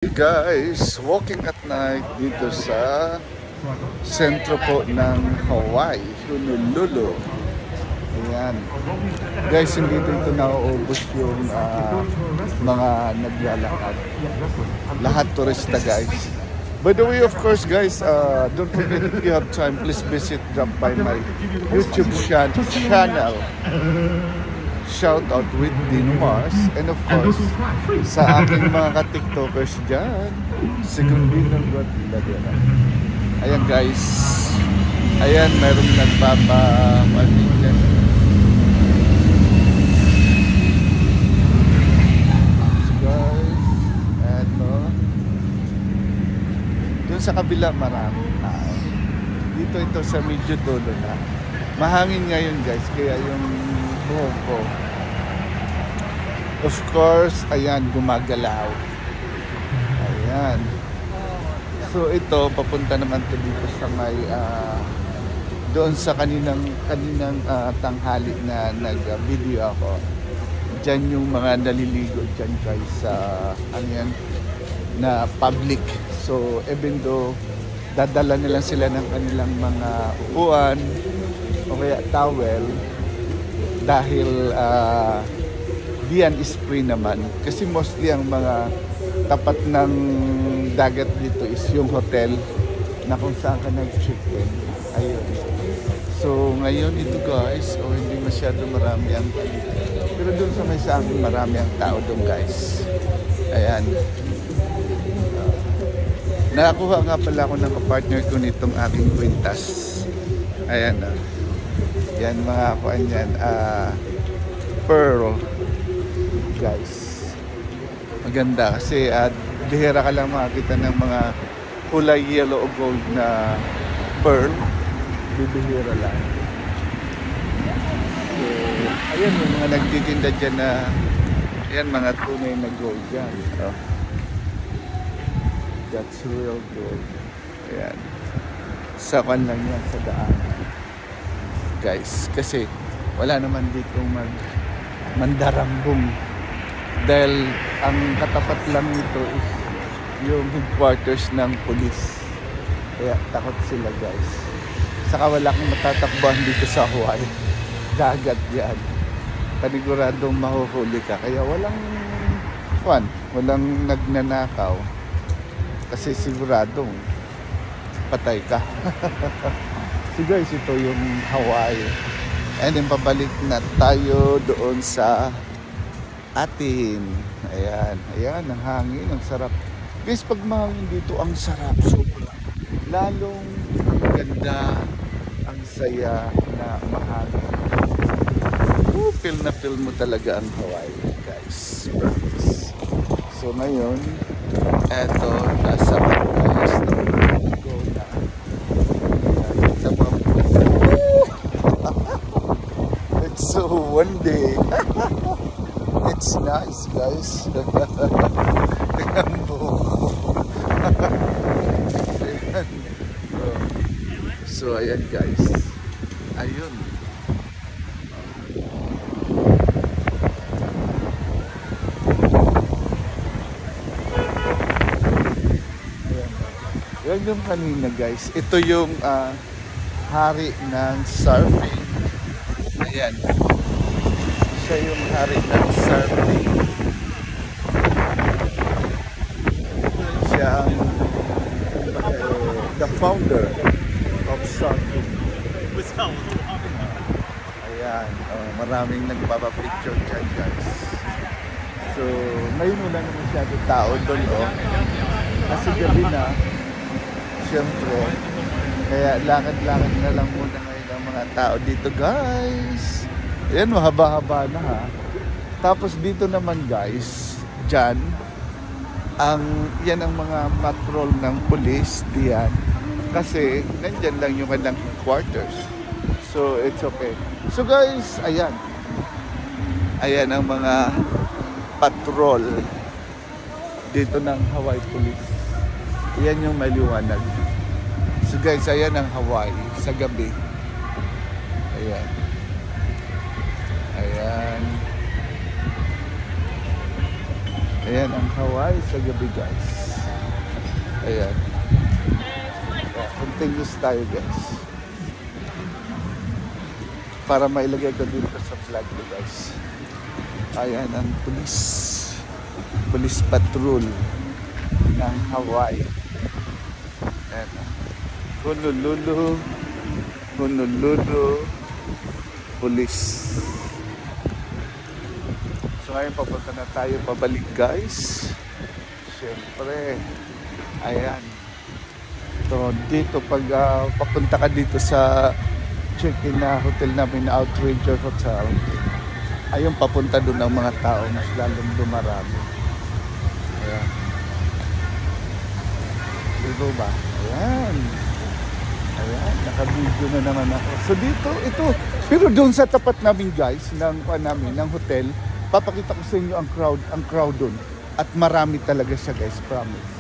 Hey guys, walking at night dito sa sentro po ng Hawaii, Honolulu. Ayan. Guys, hindi dito nauubos yung mga naglalakad. Lahat turista guys. By the way, of course guys, don't forget if you have time, please drop by my YouTube channel. Shout out with Dino Mars, and of course sa aking mga ka-tiktokers dyan, Segundino Guadalajara. Ayan guys, ayan, merong nagpapamaling dyan. So guys, eto, dun sa kabila maraming tao. Dito ito sa medyo dulo na. Mahangin ngayon guys, kaya yung buhok ko, of course, ayan, gumagalaw. Ayan. So ito, papunta naman to dito sa may doon sa kaninang tanghali na nag-video ako. Diyan yung mga naliligo dyan guys sa ano yan, na public. So even though dadala nila sila ng kanilang mga upuan o kaya towel, dahil diyan is free naman. Kasi mostly ang mga tapat ng dagat dito is yung hotel na kung saan ka nag-check-in. Ayun. So ngayon ito guys, hindi masyado marami ang, pero doon sa may sa akin marami ang tao doon guys. Ayan. Nakakuha nga pala ako ng kapartner ko nitong aking kwintas. Ayan na. Yan mga kuan yan, pearl guys. Maganda kasi bihira ka lang makakita ng mga kulay yellow o gold na pearl. Bibihira lang. So, ayan yung mga nagtitinda dyan na, ayan mga tunay na gold yan. Oh. That's real gold. Ayan. Sa kan lang yan sa daan guys, kasi wala naman ditong mandarambong dahil ang katapat lang nito is yung headquarters ng police, kaya takot sila guys. Saka wala kang matatakbuhan dito sa Hawaii, dagat yan, paniguradong mahuhuli ka, kaya walang nagnanakaw kasi siguradong patay ka. So guys, ito yung Hawaii. And then pabalik na tayo doon sa atin. Ayan, ayan, ang hangin, ang sarap. Guys, pag mahangin dito, ang sarap. Sobra. Lalong ganda, ang saya na mahangin. Feel mo talaga ang Hawaii, guys. Promise. So ngayon, eto, nasa Pagkayas na go na. It's so one day. It's nice guys. So ayan guys. Ayun. Yan yung kanina guys. Ito yung hari ng surfing. Ayan. Siya yung hari ng surfing. Siya ang the founder of surfing. Ayan. Maraming nagpapapicture dyan guys. So, ngayon wala na masyado tao doon. Kasi gabi na. Siyempre. Kaya lakad-lakad na lang muna ngayon ang mga tao dito guys. Ayan, mahaba-haba na ha. Tapos dito naman guys, dyan, yan ang mga patrol ng police diyan. Kasi nandyan lang yung kanilang quarters. So it's okay. So guys, ayan. Ayan ang mga patrol dito ng Hawaii Police. Ayan yung maliwanag. So guys, ayan ang Hawaii sa gabi. Ayan. Ayan. Ayan ang Hawaii sa gabi guys. Ayan. Continuous tayo guys. Para mailagay ko dito sa vlog ko guys. Ayan ang police patrol ng Hawaii. Ayan. Honolulu Police. So ngayon papunta na tayo pabalik guys. Siyempre, ayan. So dito pag papunta ka dito sa check-in na hotel namin na Outrager Hotel, ayun papunta doon ang mga tao, mas lalong dumarami. Ayan. Dito ba? Ayan. Ayan, naka-video na naman ako. So dito, ito. Pero doon sa tapat namin guys, ng hotel, papakita ko sa inyo ang crowd doon. At marami talaga siya guys, promise.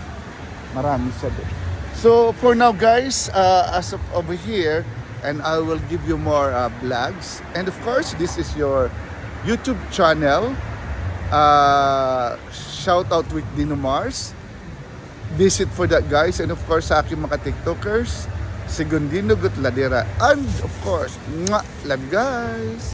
Marami siya doon. So for now guys, as of over here, and I will give you more vlogs. And of course, this is your YouTube channel. Shout out with Dino Mars. Visit for that guys. And of course, sa aking mga TikTokers, Segundino Gutladera. And of course, love guys!